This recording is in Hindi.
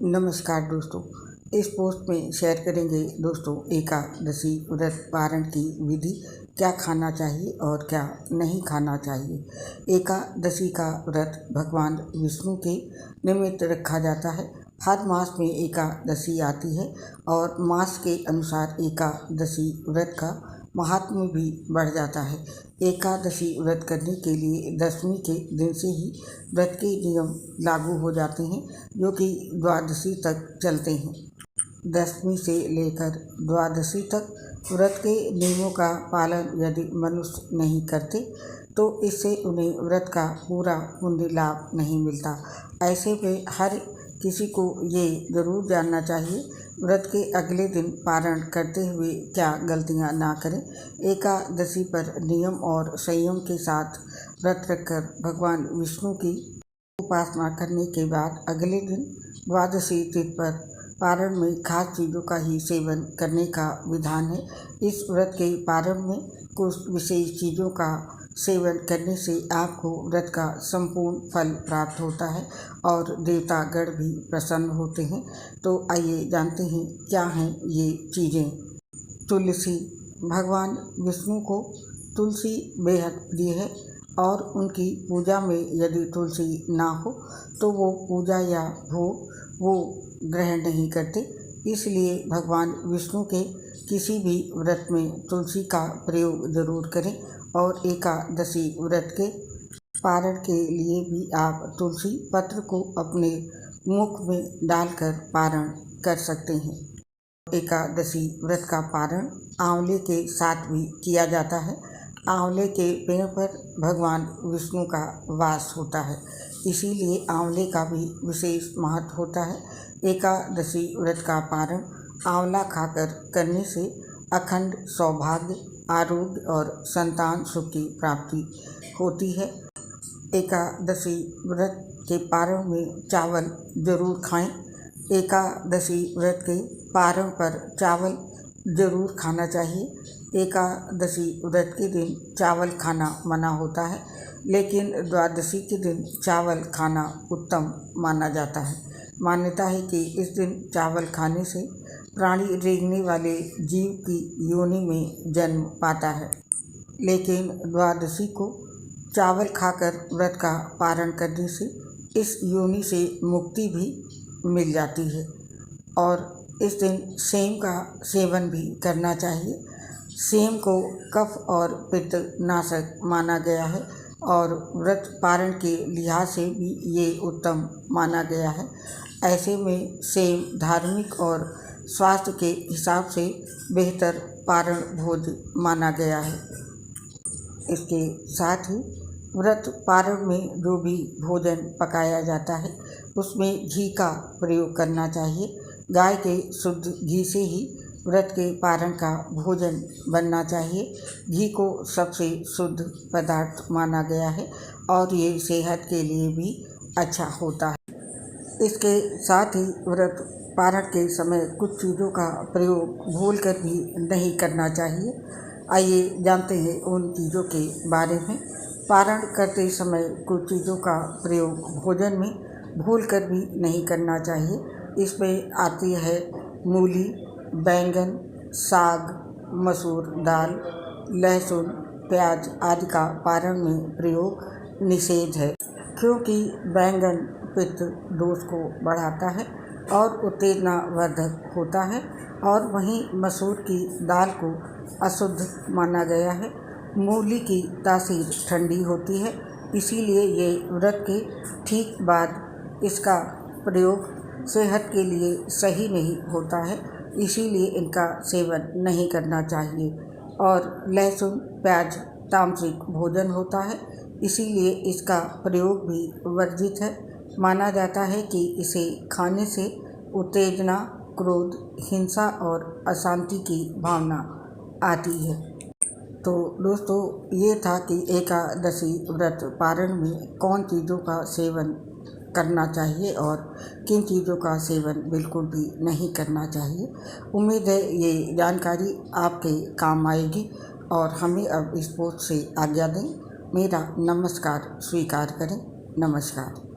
नमस्कार दोस्तों। इस पोस्ट में शेयर करेंगे दोस्तों एकादशी व्रत पारण की विधि, क्या खाना चाहिए और क्या नहीं खाना चाहिए। एकादशी का व्रत भगवान विष्णु के निमित्त रखा जाता है। हर मास में एकादशी आती है और मास के अनुसार एकादशी व्रत का महात्म्य भी बढ़ जाता है। एकादशी व्रत करने के लिए दशमी के दिन से ही व्रत के नियम लागू हो जाते हैं, जो कि द्वादशी तक चलते हैं। दशमी से लेकर द्वादशी तक व्रत के नियमों का पालन यदि मनुष्य नहीं करते तो इससे उन्हें व्रत का पूरा पुण्य लाभ नहीं मिलता। ऐसे में हर किसी को ये ज़रूर जानना चाहिए व्रत के अगले दिन पारण करते हुए क्या गलतियां ना करें। एकादशी पर नियम और संयम के साथ व्रत रखकर भगवान विष्णु की उपासना करने के बाद अगले दिन द्वादशी तिथि पर पारण में खास चीज़ों का ही सेवन करने का विधान है। इस व्रत के पारण में कुछ विशेष चीज़ों का सेवन करने से आपको व्रत का संपूर्ण फल प्राप्त होता है और देवतागण भी प्रसन्न होते हैं। तो आइए जानते हैं क्या हैं ये चीज़ें। तुलसी, भगवान विष्णु को तुलसी बेहद प्रिय है और उनकी पूजा में यदि तुलसी ना हो तो वो पूजा या भोग वो ग्रहण नहीं करते। इसलिए भगवान विष्णु के किसी भी व्रत में तुलसी का प्रयोग ज़रूर करें और एकादशी व्रत के पारण के लिए भी आप तुलसी पत्र को अपने मुख में डालकर पारण कर सकते हैं। एकादशी व्रत का पारण आंवले के साथ भी किया जाता है। आंवले के पेड़ पर भगवान विष्णु का वास होता है, इसीलिए आंवले का भी विशेष महत्व होता है। एकादशी व्रत का पारण आंवला खाकर करने से अखंड सौभाग्य, आरोग्य और संतान सुख की प्राप्ति होती है। एकादशी व्रत के पारण में चावल जरूर खाएं। एकादशी व्रत के पारण पर चावल जरूर खाना चाहिए। एकादशी व्रत के दिन चावल खाना मना होता है, लेकिन द्वादशी के दिन चावल खाना उत्तम माना जाता है। मान्यता है कि इस दिन चावल खाने से प्राणी रेंगने वाले जीव की योनि में जन्म पाता है, लेकिन द्वादशी को चावल खाकर व्रत का पारण करने से इस योनि से मुक्ति भी मिल जाती है। और इस दिन सेम का सेवन भी करना चाहिए। सेम को कफ और पित्त नाशक माना गया है और व्रत पारण के लिहाज से भी ये उत्तम माना गया है। ऐसे में सेम धार्मिक और स्वास्थ्य के हिसाब से बेहतर पारण भोज्य माना गया है। इसके साथ ही व्रत पारण में जो भी भोजन पकाया जाता है उसमें घी का प्रयोग करना चाहिए। गाय के शुद्ध घी से ही व्रत के पारण का भोजन बनना चाहिए। घी को सबसे शुद्ध पदार्थ माना गया है और ये सेहत के लिए भी अच्छा होता है। इसके साथ ही व्रत पारण के समय कुछ चीज़ों का प्रयोग भूलकर भी नहीं करना चाहिए। आइए जानते हैं उन चीज़ों के बारे में। पारण करते समय कुछ चीज़ों का प्रयोग भोजन में भूलकर भी नहीं करना चाहिए। इसमें आती है मूली, बैंगन, साग, मसूर दाल, लहसुन, प्याज आदि का पारण में प्रयोग निषेध है, क्योंकि बैंगन पित्त दोष को बढ़ाता है और उत्तेजना वर्धक होता है। और वहीं मसूर की दाल को अशुद्ध माना गया है। मूली की तासीर ठंडी होती है, इसीलिए ये व्रत के ठीक बाद इसका प्रयोग सेहत के लिए सही नहीं होता है, इसीलिए इनका सेवन नहीं करना चाहिए। और लहसुन प्याज तामसिक भोजन होता है, इसीलिए इसका प्रयोग भी वर्जित है। माना जाता है कि इसे खाने से उत्तेजना, क्रोध, हिंसा और अशांति की भावना आती है। तो दोस्तों ये था कि एकादशी व्रत पारण में कौन चीज़ों का सेवन करना चाहिए और किन चीज़ों का सेवन बिल्कुल भी नहीं करना चाहिए। उम्मीद है ये जानकारी आपके काम आएगी और हमें अब इस पोस्ट से आज्ञा दें। मेरा नमस्कार स्वीकार करें। नमस्कार।